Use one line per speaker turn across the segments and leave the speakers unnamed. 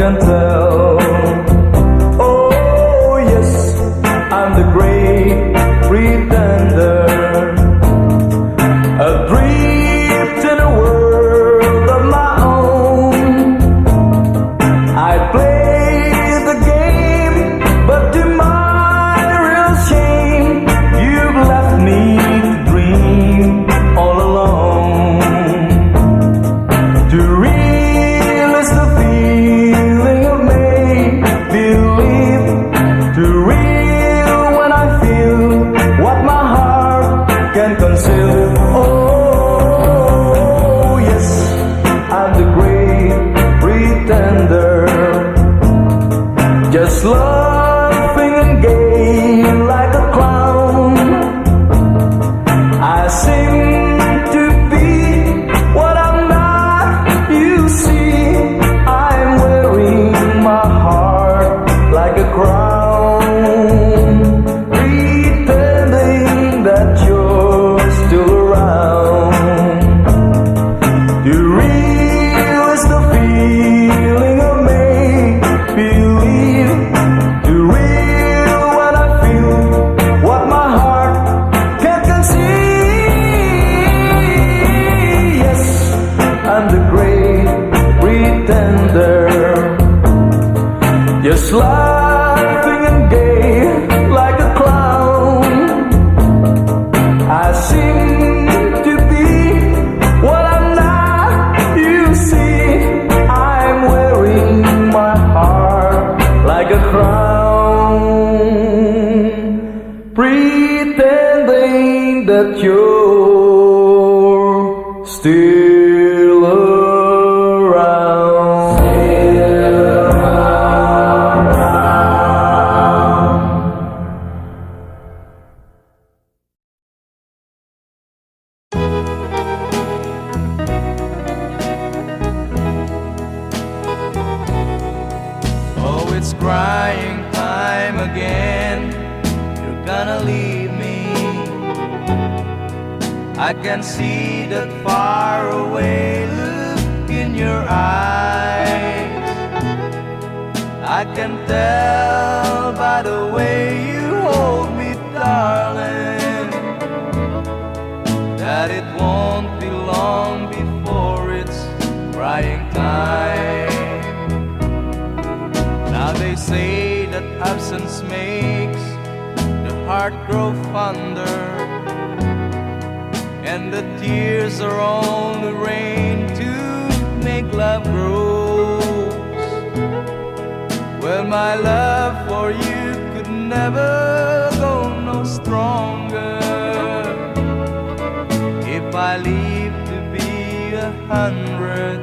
can tell. Oh yes, I'm the great pretender, adrift in a world of my own. I play the game, but to my real shame, you've left me to dream all alone. To real is the feeling of make-believe, to real when I feel what my heart can conceal. Oh yes, I'm the great pretender, just laughing and gay like a clown. I seem to be what I'm not, you see. I'm wearing my heart like a crown, pretending that you're still around. The real is the feeling of make-believe, the real when I feel what my heart can't conceive. Yes, I'm the great pretender, just laughing and gay like a clown. I seem to be what I'm not, you see. I'm wearing my heart like a crown, pretending that you're still around. Oh, it's crying time again. You're gonna leave me. I can see that far away look in your eyes. I can tell by the way you hold me, darling, that it won't be long before it's crying time. Now they say that absence makes the heart grow fonder, and the tears are only rain to make love grows. Well, my love for you could never go no stronger if I live to be 100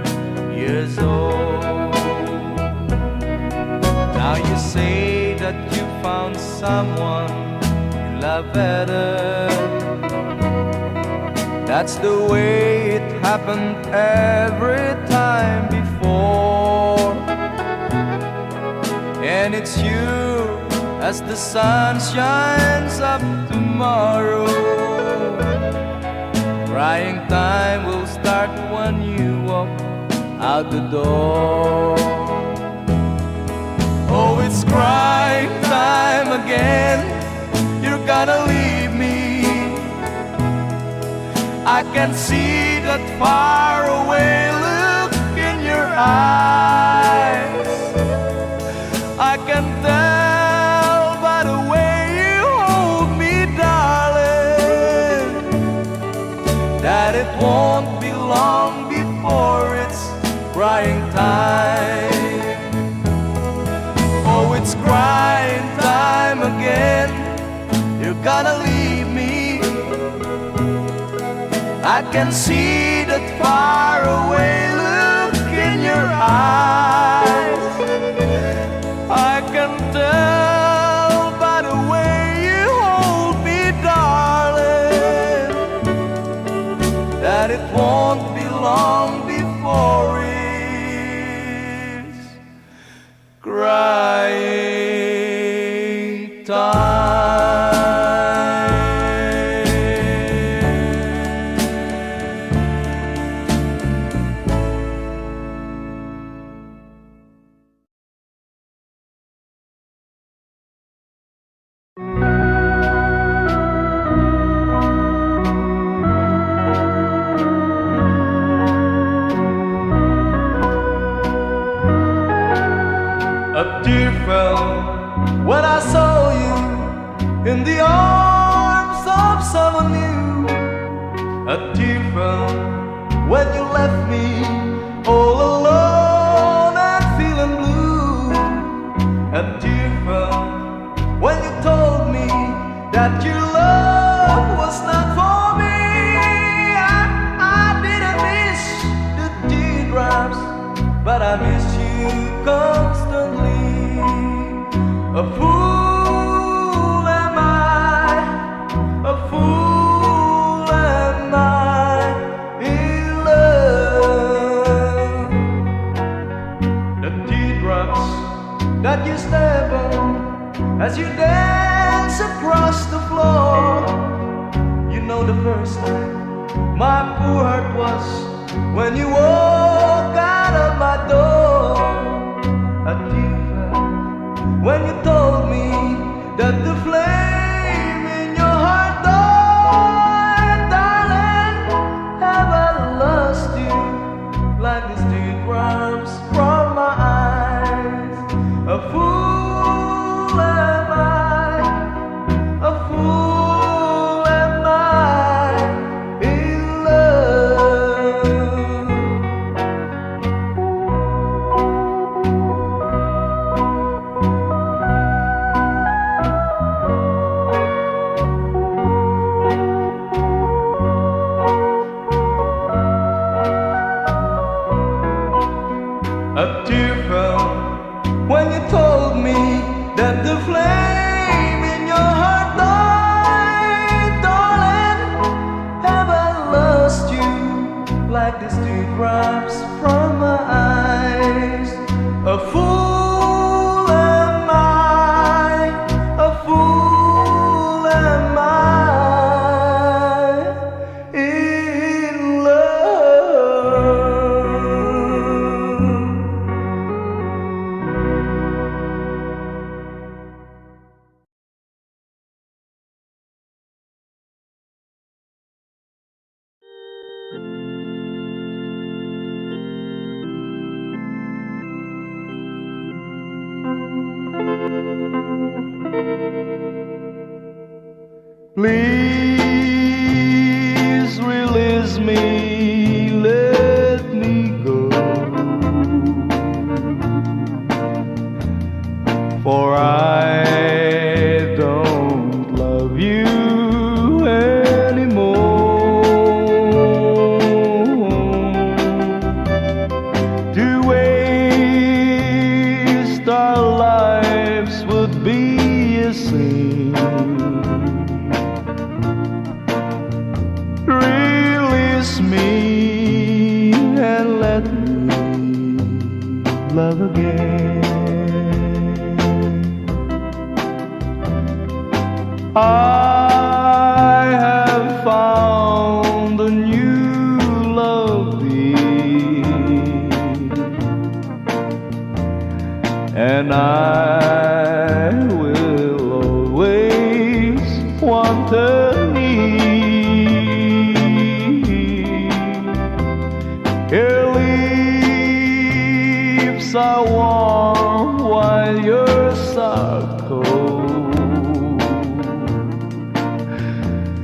years old. Now you say that you found someone you love better. That's the way it happened every time before. And it's you as the sun shines up tomorrow. Crying time will start when you walk out the door. Oh, it's crying time again. You're gonna leave me. I can see that far away look in your eyes. I can tell by the way you hold me, darling, that it won't be long before it's crying time. Oh, it's crying time again. You're gonna leave me. I can see that far away look in your eyes. I can tell by the way you hold me, darling, that it won't be long before it's crying time. A tear fell when I saw you in the arms of someone new. A tear fell when you left me all alone and feeling blue. A tear fell when you told me that your love was not for me. I didn't miss the teardrops, but I miss you constantly. A fool am I, a fool am I in love. The teardrops that you step on as you dance across the floor. You know the first time my poor heart was when you walk out of my door. A tear fell when you told me that the flame in your heart died. Darling, have I lost you like these teardrops from my eyes? A fool am I, a fool am I in love. A tear fell when you told me that the flame in your heart died. Darling, have I lost you like these teardrops from my eyes? A fool am I, a fool am I in love. Please release me, let me go, for I don't love you anymore. To waste our lives would be a sin. Release me and let me love again. I have found a new love dear, and I will always want her near. Your lips are warm while yours are cold.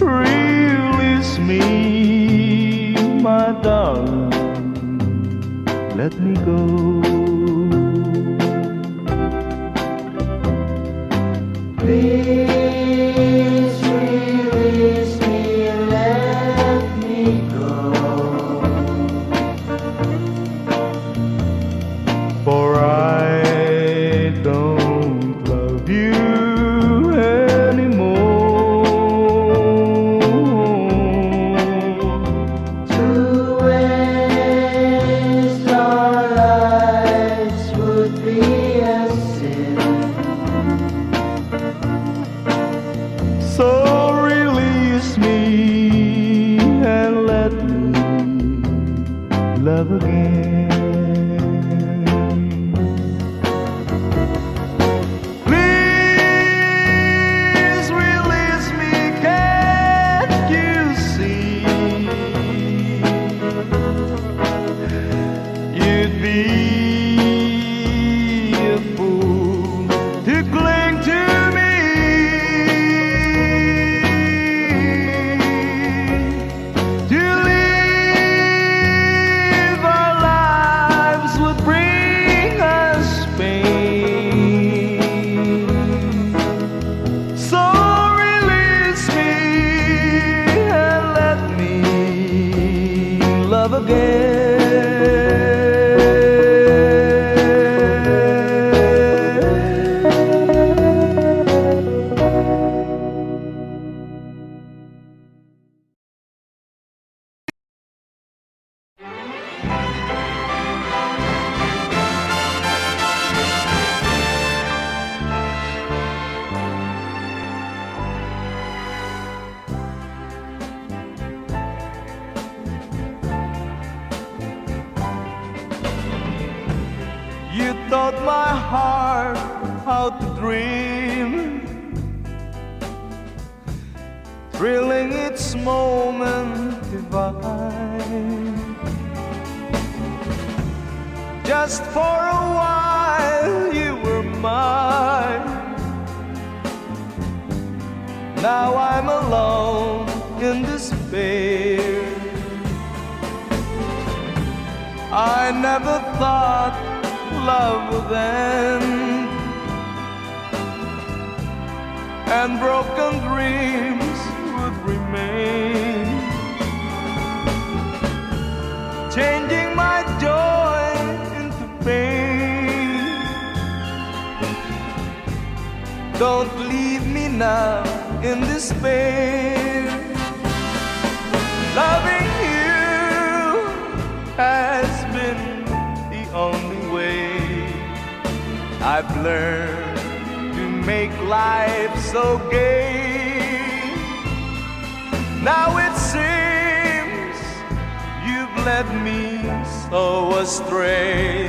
Release me, my darling, let me go.
Please release me, let me go.
For I don't love you anymore.
To waste our lives would be a sin.
to cling to me, to live our lives would bring us pain. So release me and let me love again. You taught my heart how to dream, thrilling its moment divine. Just for a while you were mine. Now I'm alone in despair. I never thought love would end, and broken dreams would remain, changing my joy into pain. Don't leave me now in despair. Loving you has been the only way I've learned to make life so gay. Now it seems you've led me so astray,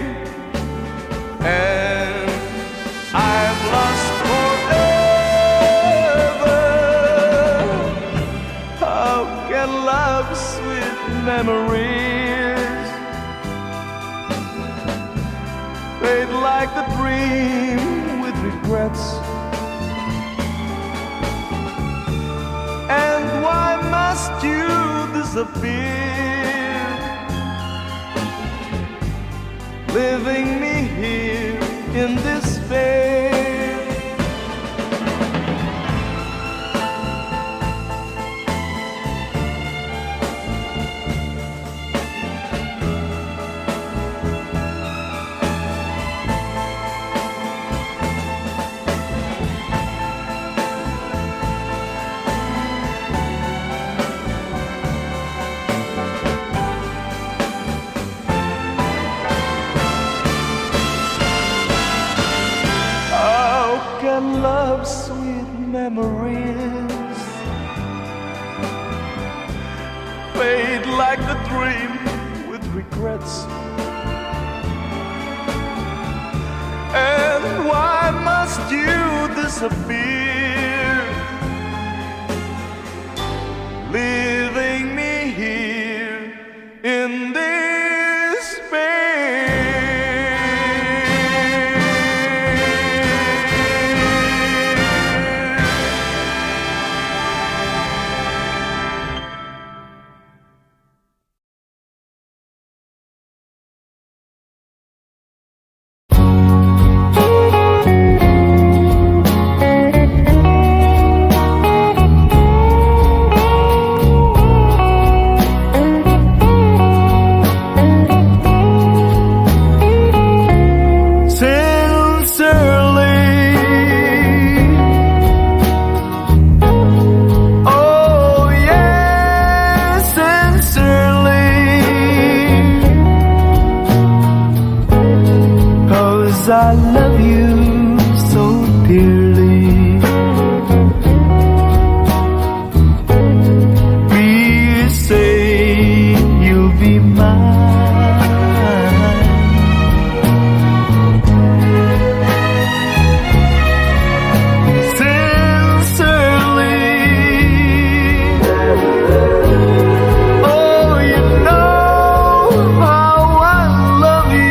and I've lost forever. How can love's sweet memories fade like a dream with regrets? And why must you disappear, leaving me here in despair? Love's sweet memories fade like a dream with regrets. And why must you disappear, leaving me here in despair? I love you so dearly. Please say you'll be mine. Sincerely. Oh, you know how I love you.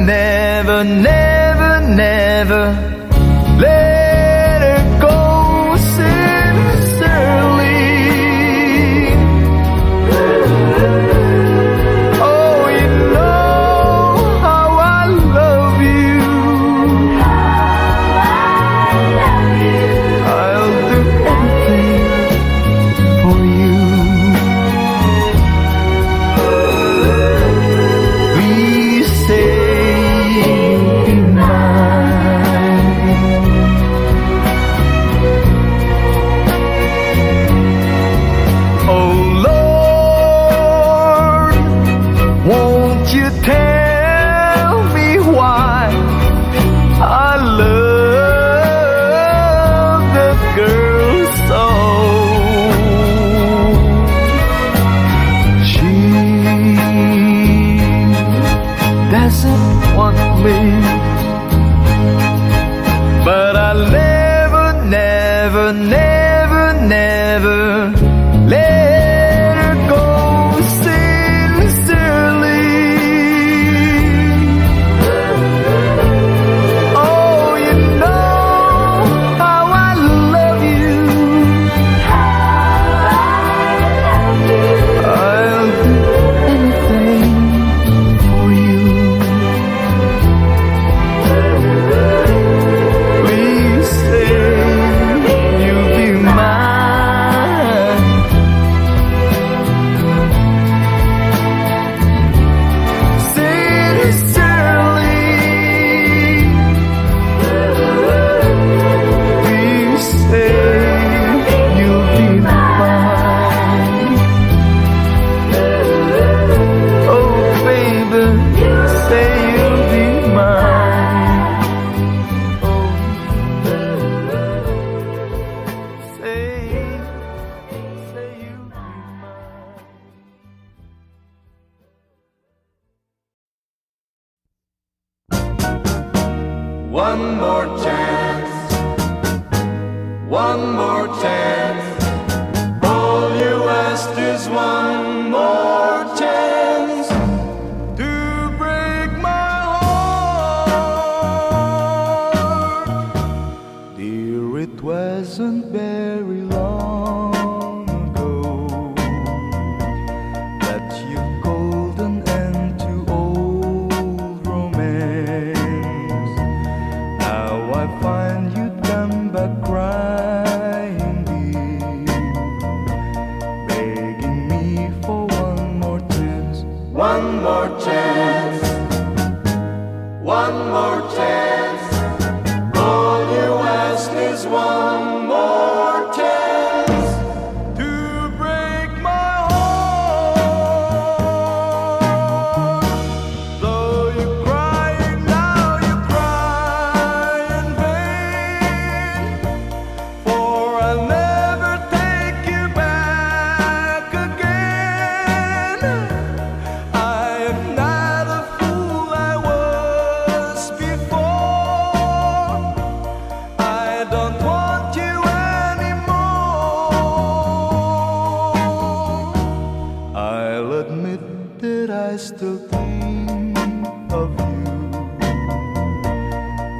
never, never, never let her go sincerely. Oh, you know how I love you. I'll do anything for you. Please say you'll be mine. Oh Lord, won't you tell me why I love that girl so? She doesn't want me, but I'll never, never, never, never let her go sincerely. Oh, you know how I love you. I'll do anything for you. Please say you'll be mine. Sincerely, please say you'll be mine. Oh baby, say you'll be mine. Oh, say you'll be mine. One more chance, one more chance. All you ask is one more chance to break my heart. Dear, it wasn't very long ago that you called an end to old romance. Now I find you come back crying deep, begging me for one more chance. One more chance, one more chance. All you ask is one more chance to break my heart. Though you're crying now, you cry in vain, for I'll never take you back again. I am not a fool I was before. I don't want you anymore. I'll admit that I still think of you,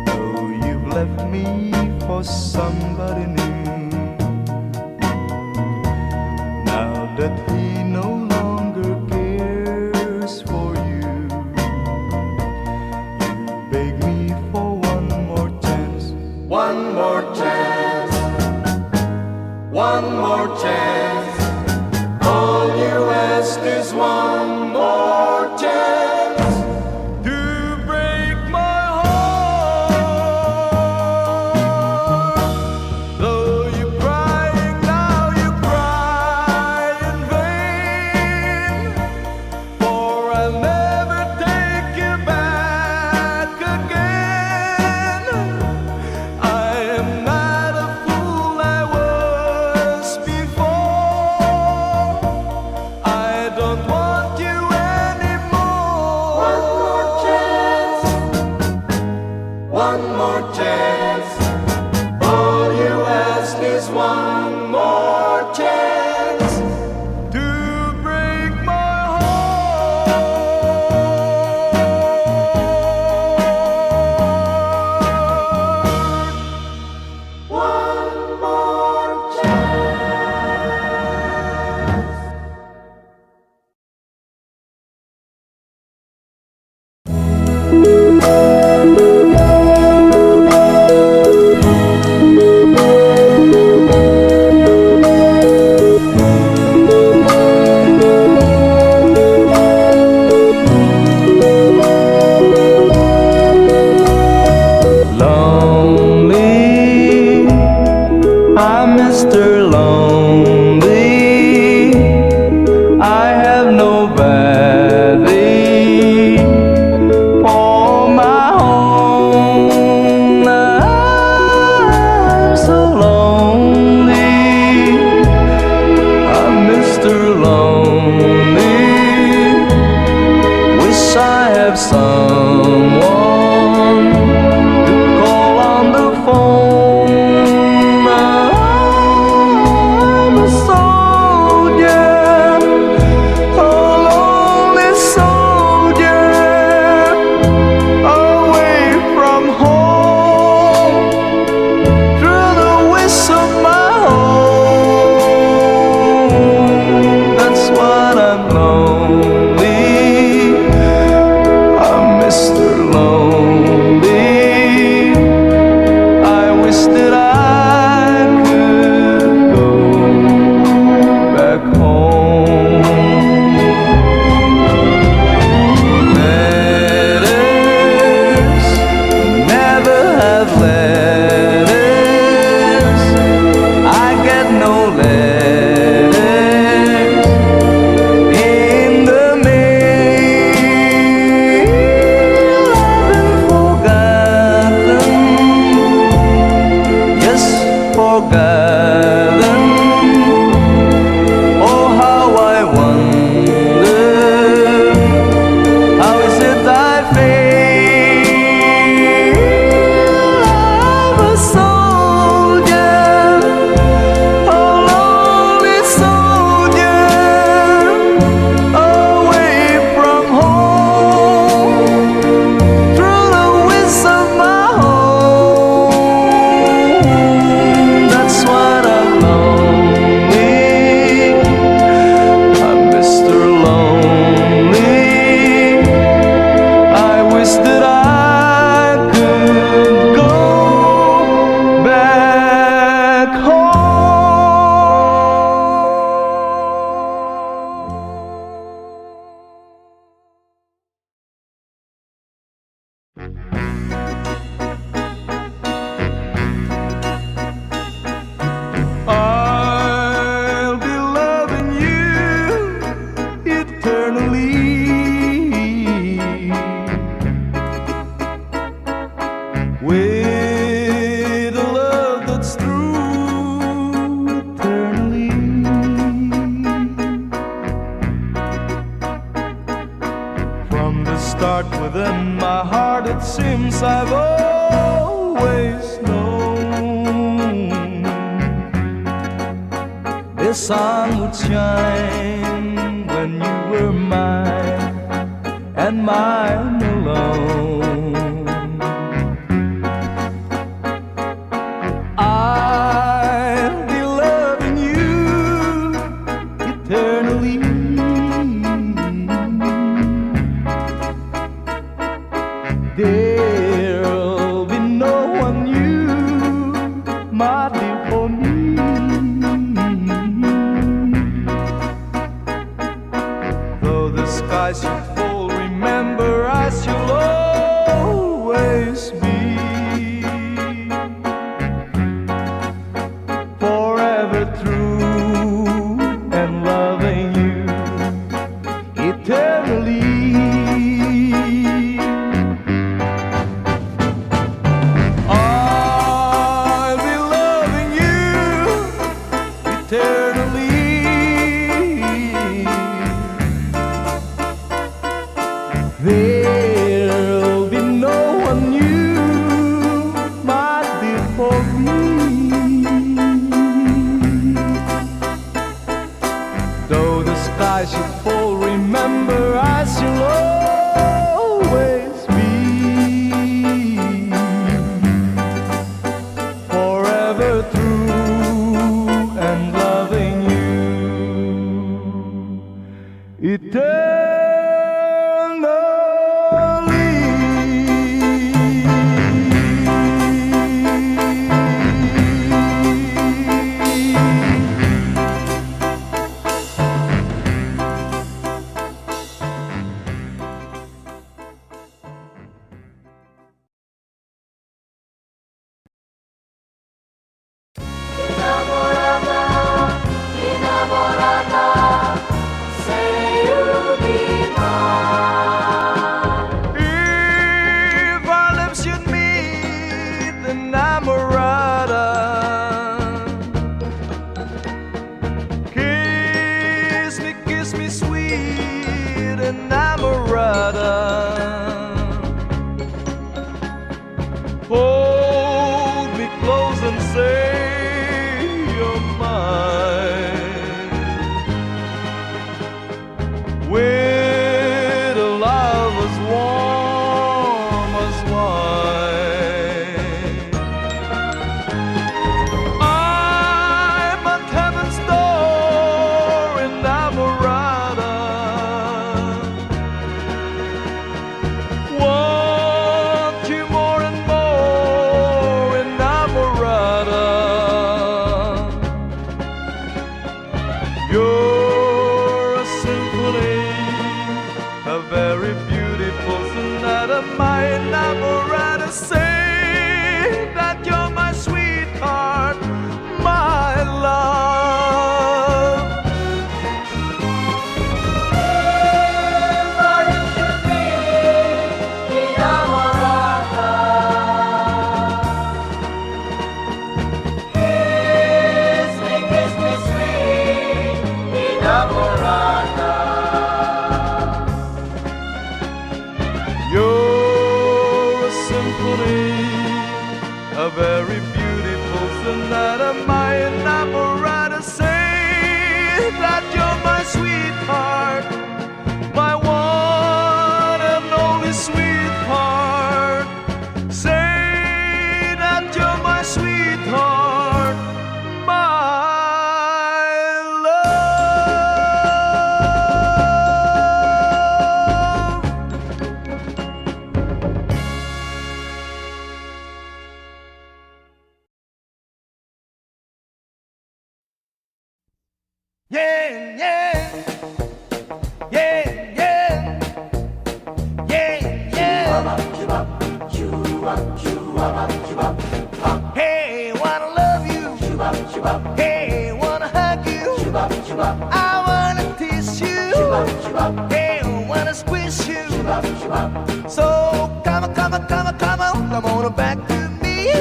though you've left me for somebody new. Now that he no longer cares for you, you beg me for one more chance. One more chance, one more chance. All you ask is one more chance to break my heart. Though you're crying now, you cry in vain, for I'll never take you back again. I am not a fool I was before. I don't want you anymore. One more chance, one more chance. All you ask is one more chance to break my heart. I'll be loving you eternally with a love that's true eternally. From the start within my heart it seems I've always known the sun would shine when you were mine and mine alone. I'll be loving you eternally. There'll be no one new, my dear, for me. Though the skies should fall, remember us you'll always be. Forever true and loving you eternally. I'll be loving you eternally. There'll be no one new, my dear, for me. Though the sky should fall, remember us you'll always be. Forever true and loving you eternally.
Innamorata, innamorata, say you'll be mine.
If our lips should meet, enamorada, kiss me sweet, enamorada. Hold me close and say you're mine. With a love as warm as wine, I'm at heaven's door, enamorada. Want you more and more, enamorada. You're a symphony, a very beautiful sonata. My enamorada, say that you're my sweetheart, my love.
If our lips should meet, innamorata, kiss me sweet, innamorata.
You're a symphony, a very beautiful sonata. My enamorada, say that you're my sweetheart, my one and only sweetheart. Say that you're my sweetheart, my love. Yeah, yeah, yeah, yeah, yeah, yeah. Hey, wanna love you. Hey, wanna hug you. I wanna tease you. Hey, wanna squeeze you. So come on, come on, come on, come on, come on back to me.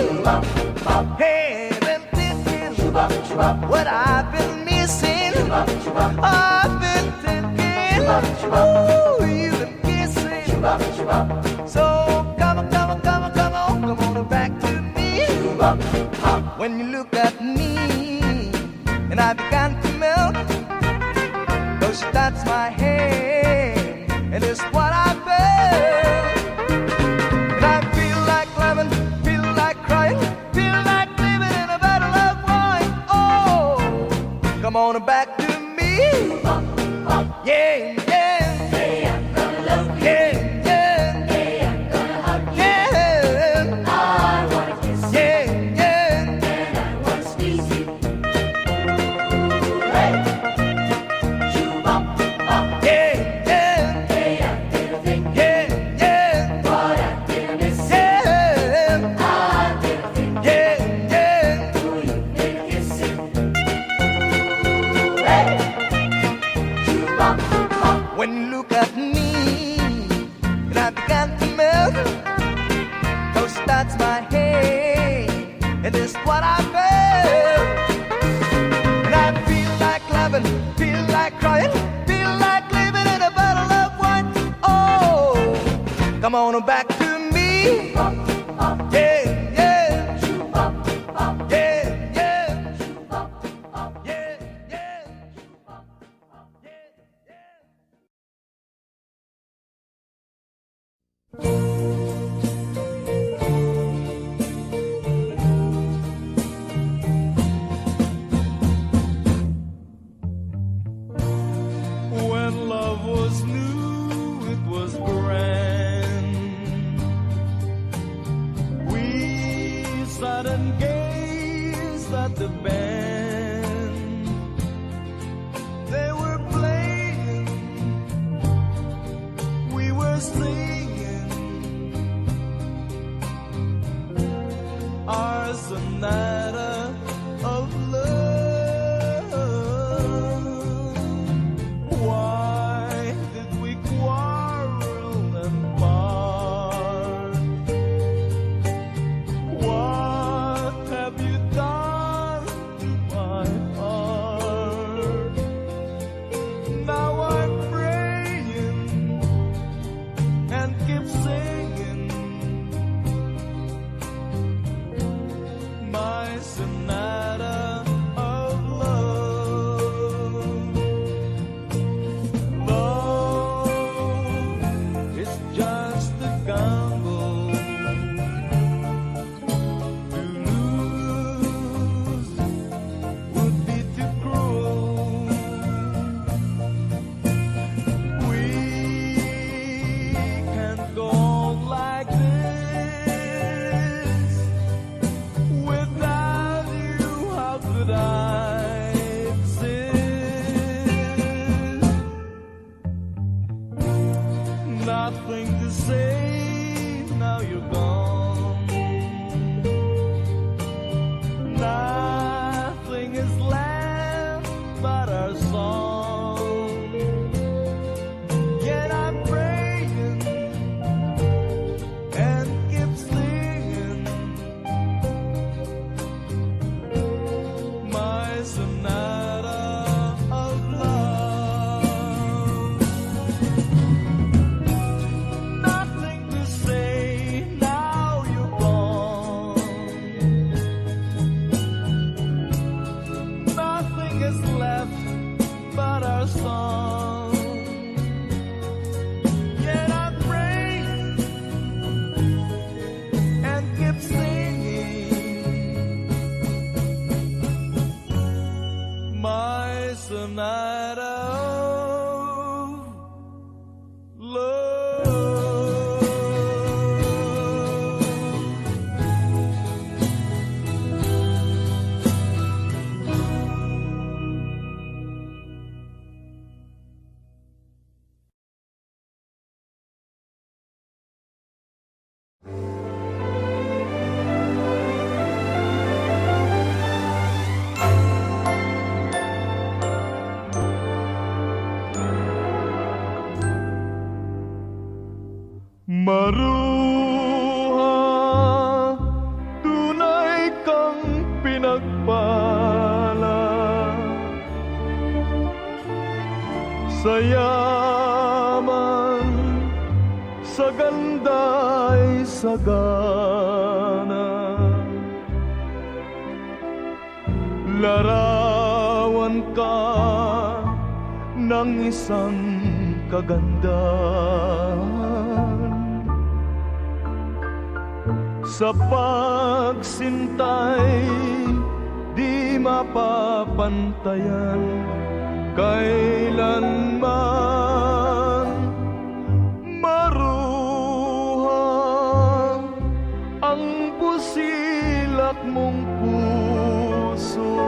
Hey, been thinking what I've been missing. I've been thinking, ooh, you've been kissing. So come on, come on, come on, come on, come on back to me. When you look at me and I began to melt, though she touched my hand, and it's what I felt. And I feel like loving, feel like crying, feel like living in a bottle of wine. Oh, come on back to me. Yeah, yeah.
Hey, I'm gonna love you.
Yeah, yeah.
Hey, I'm gonna hug you.
Yeah,
I wanna kiss you.
yeah, yeah.
And I wanna squeeze you. Hey, shoo-bop, bop.
Yeah, yeah,
Hey, I'm gonna think
yeah, yeah,
what I'm gonna miss.
yeah,
I'm gonna think
yeah, yeah.
who you've been kissing. Hey, shoo-bop, bop.
When you look at me and I began to melt, those touch my head, and it's what I felt. And I feel like loving, feel like crying, feel like living in a bottle of wine. Oh, come on back to me. Yeah, yeah. Yeah, yeah. Yeah, yeah.
When love was new, it was grand. We sat and gazed at the band. They were playing, we were singing our sonata of love. Why did we quarrel and part? What have you done to my heart? Now I'm praying and keep singing my Maruha, tunay kang pinagpala sa yaman, sa ganda'y sagana. Larawan ka ng isang kagandahan, sa pagsintay di mapapantayan kailanman. Maruha ang busilak mong puso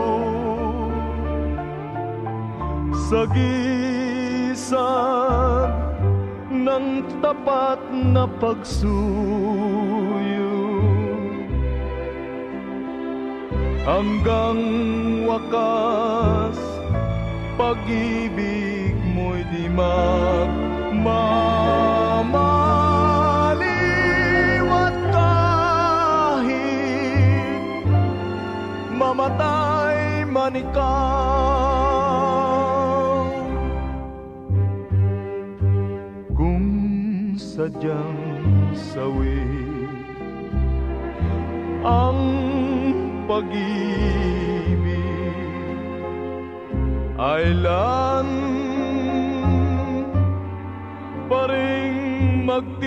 sa gisag ng tapat na pagsuyo, hanggang wakas pag-ibig mo'y di magmamaliwat kahit mamatay man ikaw. Kung sadyang sawi ang pag-ibig ay lang pa ring magtiis.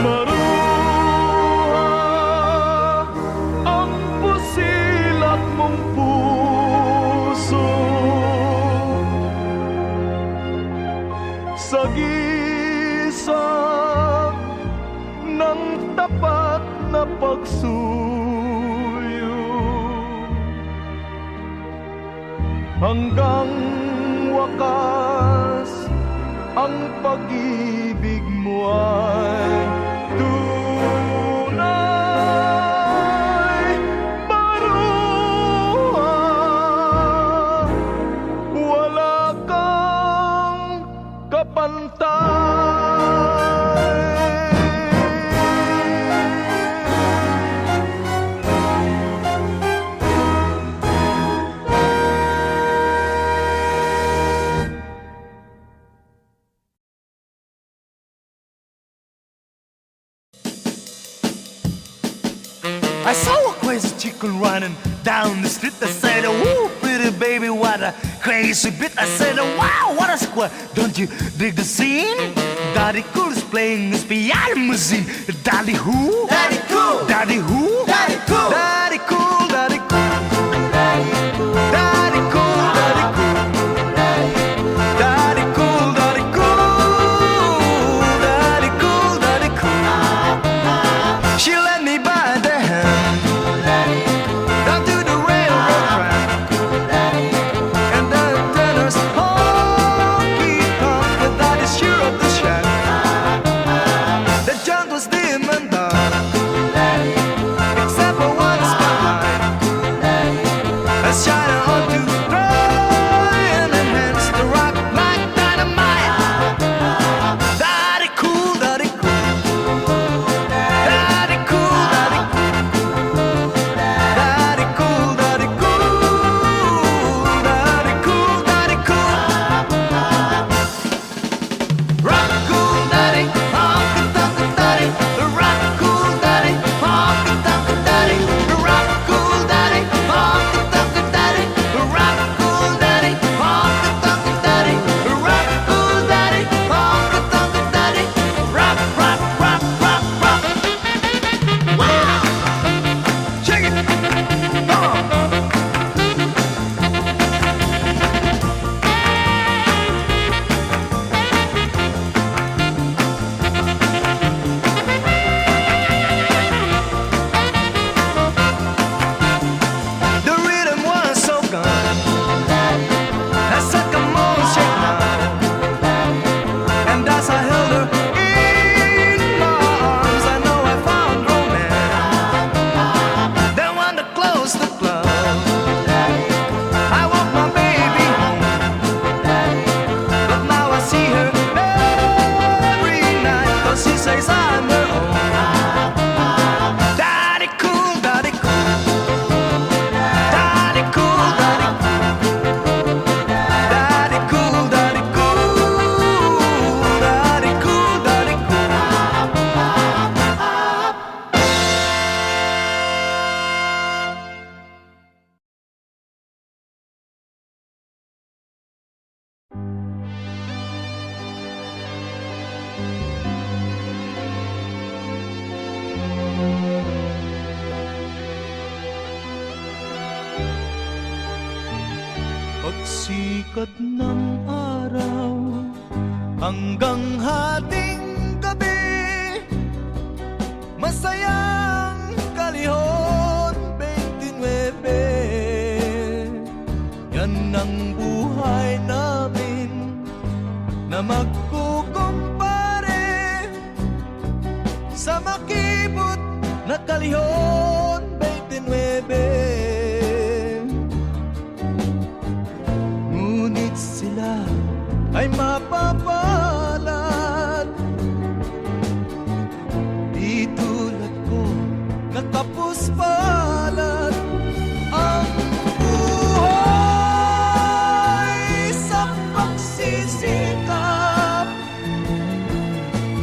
Maruha ang pusilak mong puso sa gisag ng tapat na pagsuyo, hanggang wakas ang pag-ibig mo ay tunay. Maruha, wala kang kapantay.
I saw a crazy chicken running down the street. I said, "Woo, pretty baby, what a crazy bit." I said, "Wow, what a square! Don't you dig the scene? Daddy Cool is playing his piano machine. Daddy who?
Daddy cool,
Daddy who?
Daddy cool,
Daddy cool, Daddy cool, Daddy cool, Daddy cool, Daddy cool, Daddy cool, Daddy cool, Daddy cool. She let me by the hand down to the railroad track, and the tenors honky tonk with Daddy sure of the shack. The junk was dim and dark, except for one spotlight that's shining
sikat ng araw hanggang hating gabi. Masayang kalihon 29. Yan ang buhay namin na magkukumpare sa makibot na kalihon 29. Ngunit sila ay mapapalad, di tulad ko nakapos palad. Ang buhay sa pagsisikap,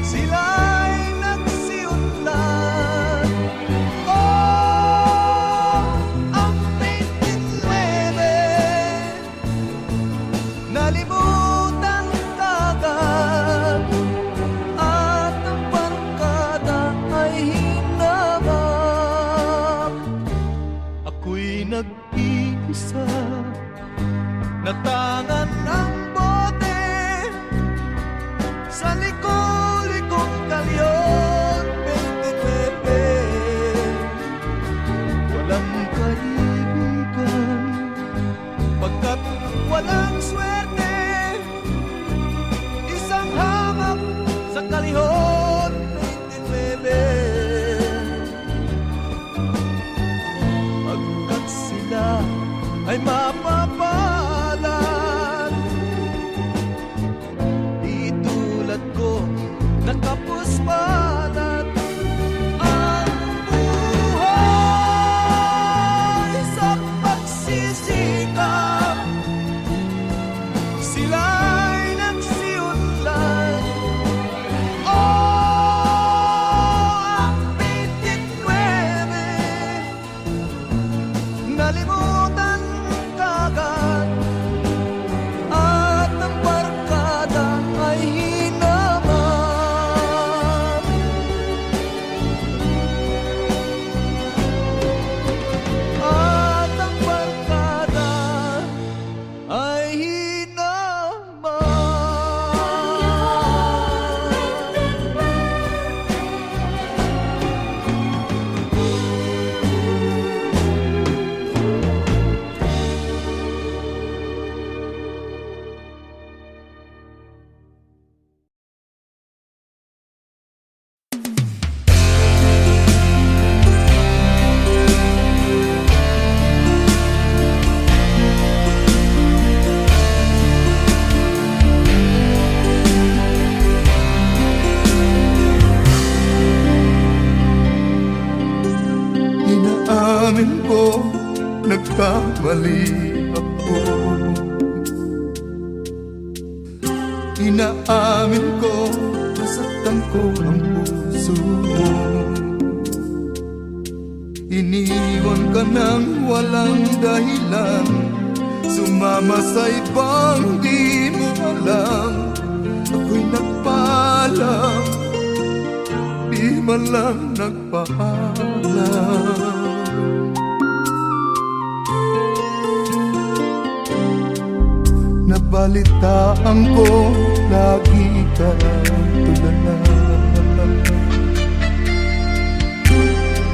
sila'y nagsiunlad. Oh, ang 29 nalimutan kagad, at ang barkada ay hinabak. Ako'y nag-iisa, natangan ang bote sa liko-likong kalyon 29. Walang kaibigan pagkat walang swerte, isang hamak sa kalihon 29. Pagkat sila ay mapapalad, di tulad ko nakapos palad. Ang buhay sa pagsisikap, sila'y nagsiunlad. Oh, ang 29 nalimutan kagad, at ang barkada ay hinabak. At ang barkada ay hinabak.
Inaamin ko, nagkamali ako. Inaamin ko, nasaktan ko ang puso mo. Iniwan ka nang walang dahilan, sumama sa ibang di mo alam. Ako'y nagpaalam, di man lang nagpaalam. Nabalitaan ko, lagi ka tulala.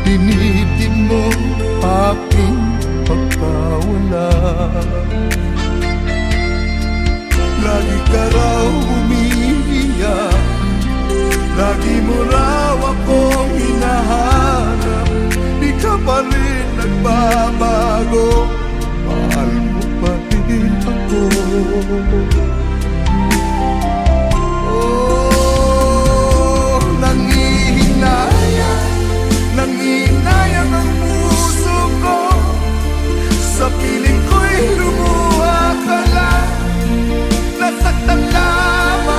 Dinitin mo aking pagkawala. Lagi ka raw umiiyak, lagi mo raw akong hinahanap. Di ka pa rin nagbabago, mahal mo pa rin ako. Oh, nangihinayang ang puso ko. Sa piling ko'y lumuha ka lang, nasaktan lamang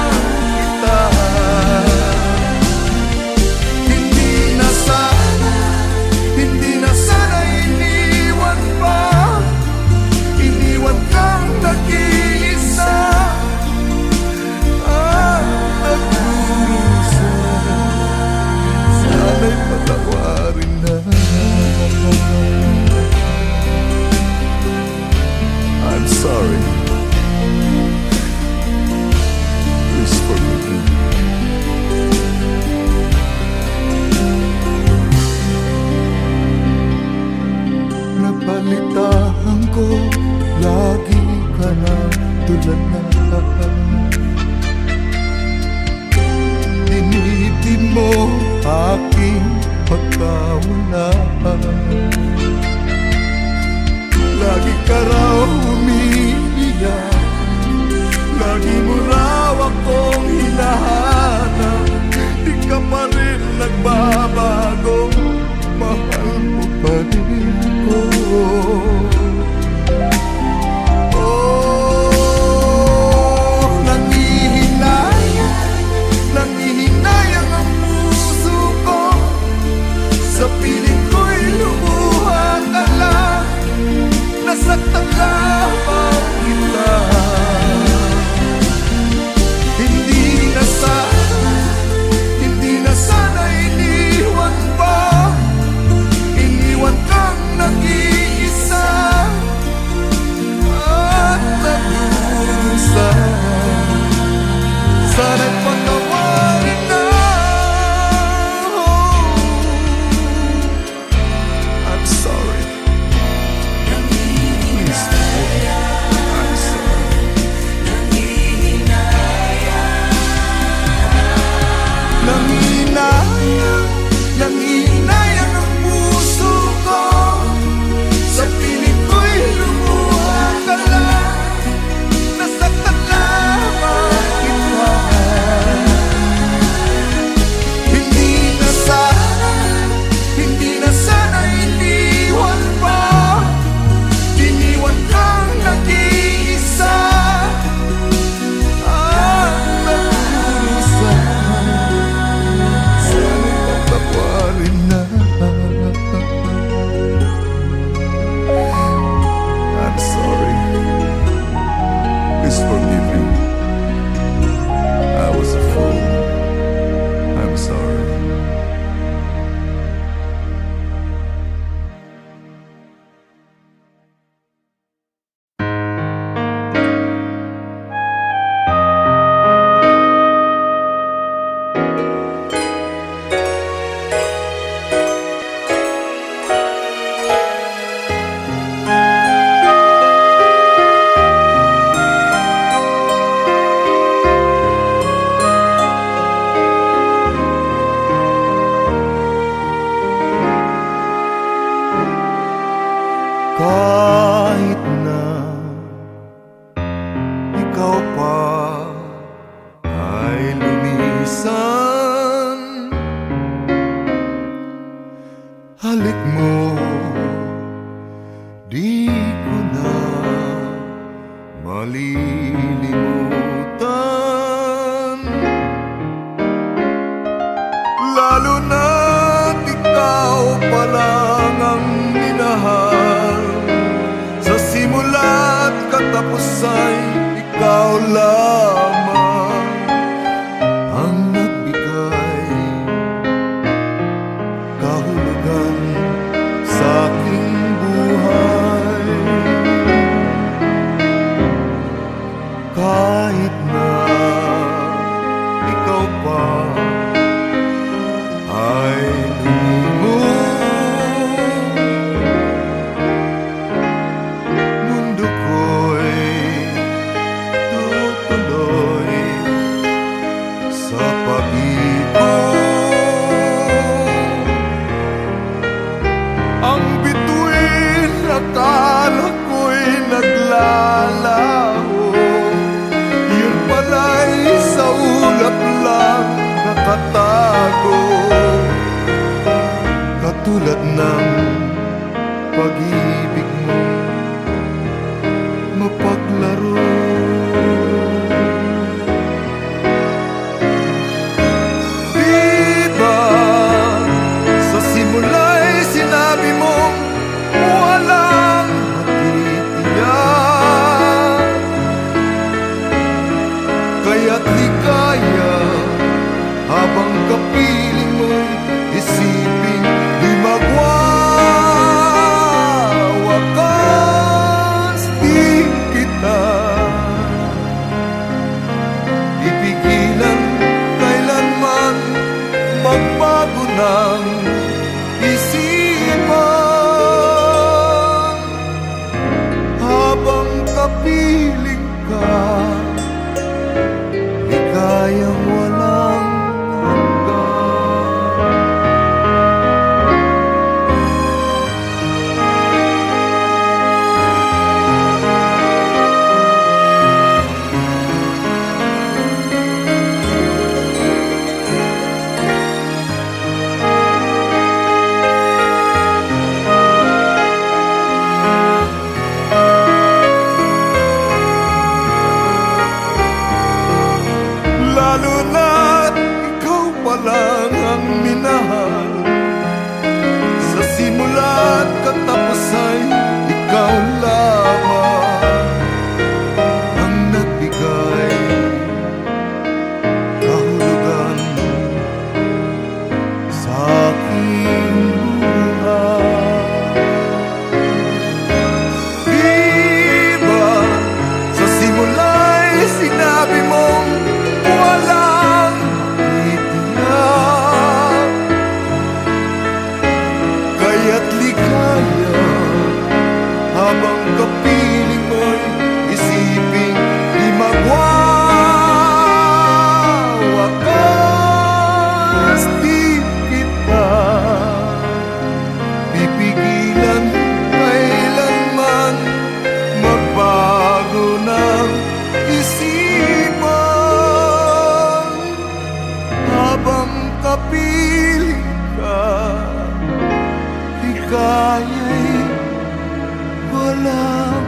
mawala. Lagi ka raw umiiyak, lagi mo raw akong hinahanap. Di ka pa rin nagbabago, mahal mo pa rin ko. Oh, nangihinayang ang puso ko. Sa piling ko'y lumuha ka lang, nasaktan lamang kita. Hindi na sana iniwan pa, iniwan kang nag-iisa at nag-usa. Sana'y patawarin na. I'm sorry. Please forgive me. I'm sorry. Nangihinayang ang puso ko. Sa piling ko'y lumuha ka lang, nasaktan lamang kita. Hindi na sana iniwan pa, iniwan kang nag-iisa at nag-usa. Sana'y patawarin na. I'm sorry. Please forgive me. I was a fool. I'm sorry. Kahit na ikaw pa ay lumisan, halik mo, di ko na malilimutan. Lalo na't ikaw pa lang ang minahal. Sa simula't katapusay, ikaw lamang ang nagbigay kahulugan sa aking buhay. Kahit na ikaw pa ay lumimot, mundo ko'y tutuloy sa pag-ikot. Ang bituin akala ko'y naglalaho, yun pala'y sa ulap lang nakatago. Katulad ng pag-ibig mo mapaglaro. Diba sa simula'y sinabi mong walang matitiyak, kaya't ligaya habang kapiling mo'y isipin di magwawakas. Di kita pipigilan kailanman magbago ng isipan. Habang kapiling ka, ligayang walang hanggan. lang ang minahal. Sa simula't katapos ay ikaw lamang ang nagbigay kahulugan sa aking buhay. Di ba sa simula'y sinabi mong walang titiyak, kaya't ligaya habang kapiling mo'y isiping di magwawakas. Di kita pipigilan kailanman magbago ng isipan. Habang kapiling ka, ligaya'y walang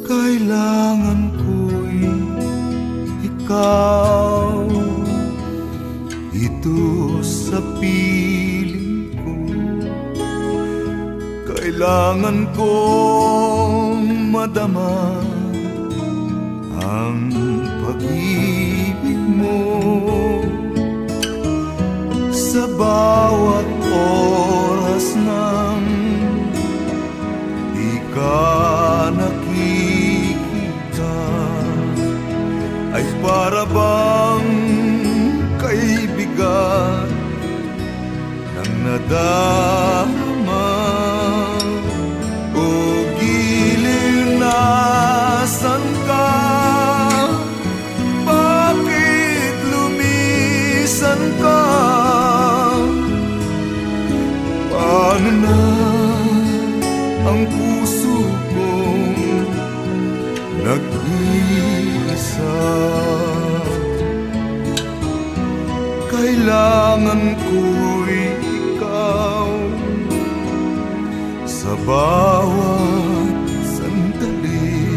kailangan ko'y ikaw ito sa piling ko. Kailangan kong madama ang pag-ibig mo sa bawat oras nang di ka nakikita. Ay para bang kaibigan ng nadarama o giliw, nasan ka? Bakit lumisan ka? Paano na ang puso kong nag-iisa? Kailangan ko'y ikaw sa bawat sandali.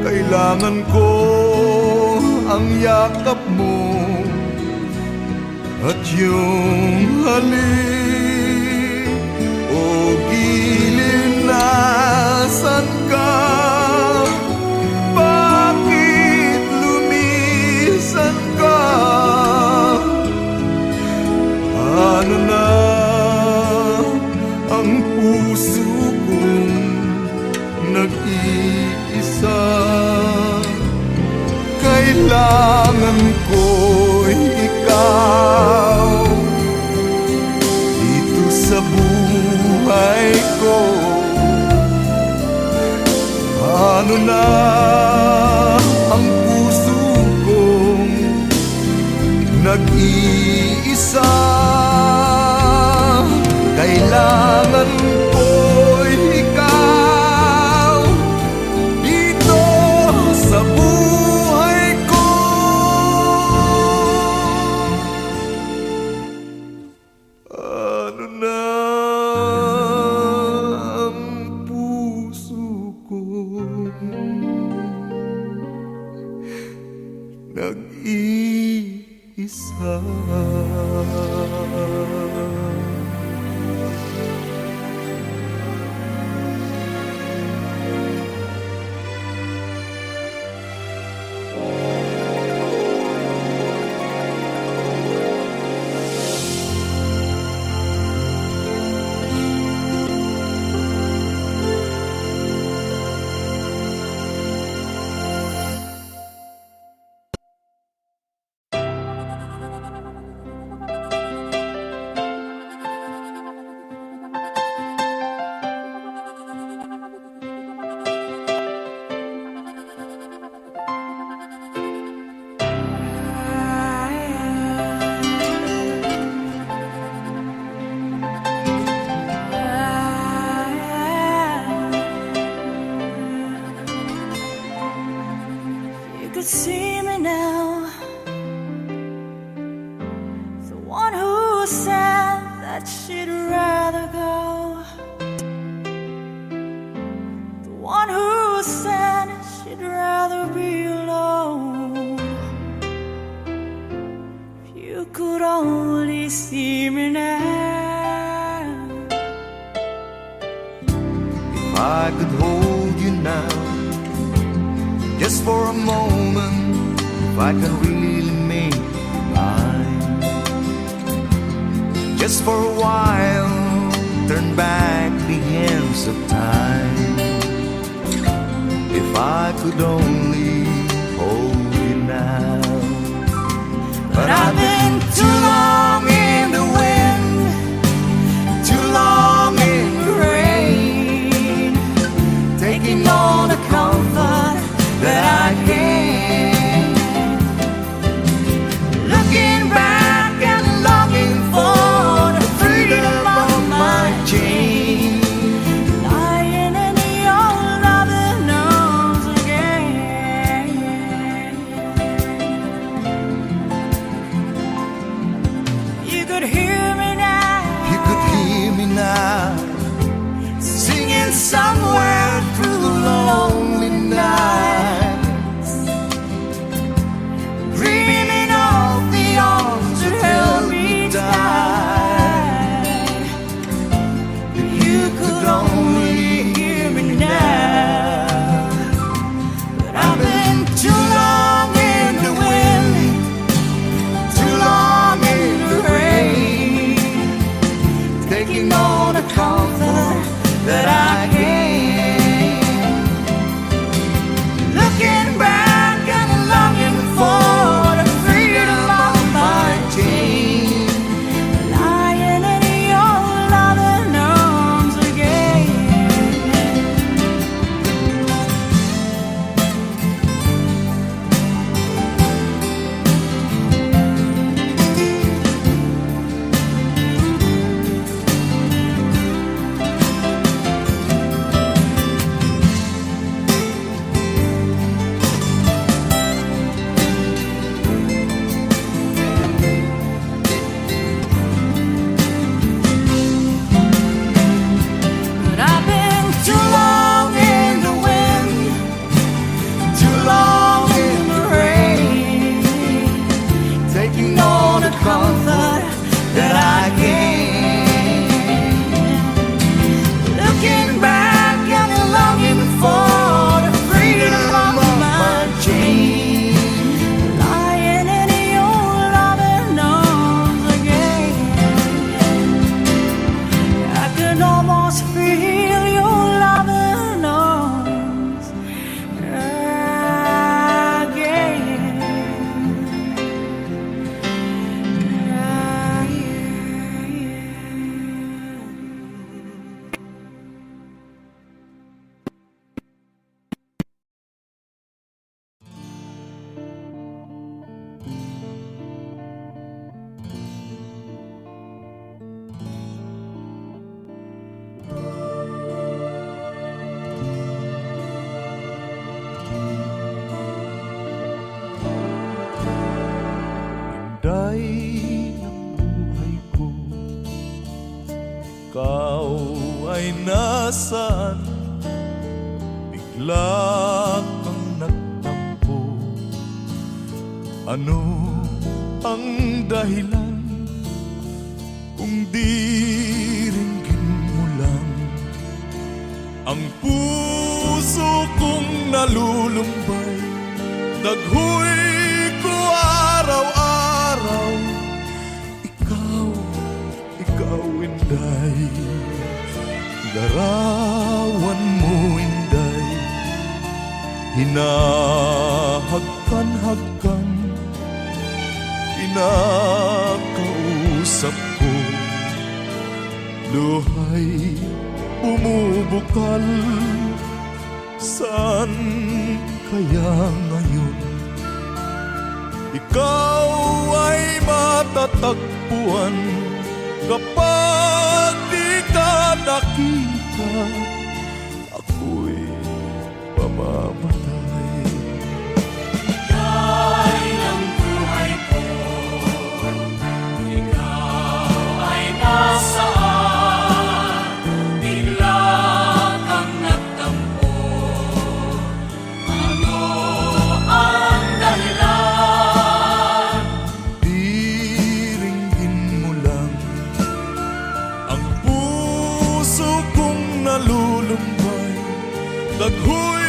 Kailangan ko ang yakap mo at yung halik. O giliw, nasan ka? Bakit lumisan ka? Ano na ang puso kong nag-iisa? Kailangan ko'y ikaw dito sa buhay ko. Ano na ang puso kong nag-iisa? Kailangan ko'y ikaw dito sa buhay ko. Ano na ang puso kong nag-iisa?
I could hold you now, just for a moment, if I can really make you mine. Just for a while, turn back the hands of time. If I could only hold you now. But I've been too long in the wind, too long in the rain, taking all the comfort that I can. Looking back and longing for the freedom of my chain.
Lying in your loving arms again. You could hear me now.
You could hear me now, singing somewhere through the lonely nights, dreaming of the arms that held me tight. If you could only hear me now. But I've been too long in the wind, too long in the rain, taking all the comfort that I can. Looking back and longing for the freedom of my chain.
Lying in your loving arms again. But I've been too long in the wind,
Too long in the
rain,
taking all the comfort that I can.
looking back and longing for the freedom of my
chain.
lying in your loving arms again. I can almost feel your loving arms again.
Inday ng buhay ko, ikaw ay nasaan? Bigla kang nagtampo. Ano ang dahilan? Kung di ringgin mo lang ang puso kong nalulumbay, daghoy ko araw-araw. Ikaw, Inday, larawan mo, Inday, hinahagkan-hagkan, kinakausap ko, luhay bumubukal. Saan kaya ngayon ikaw ay matatagpuan? Kapag di ka nakita, ako'y mamamatay.
Ay ng buhay ko, ikaw ay nasaan? Bigla kang nagtampo. Ano ang dahilan?
Di ringgin mo lang ang puso kong nalulumbay, Daghoy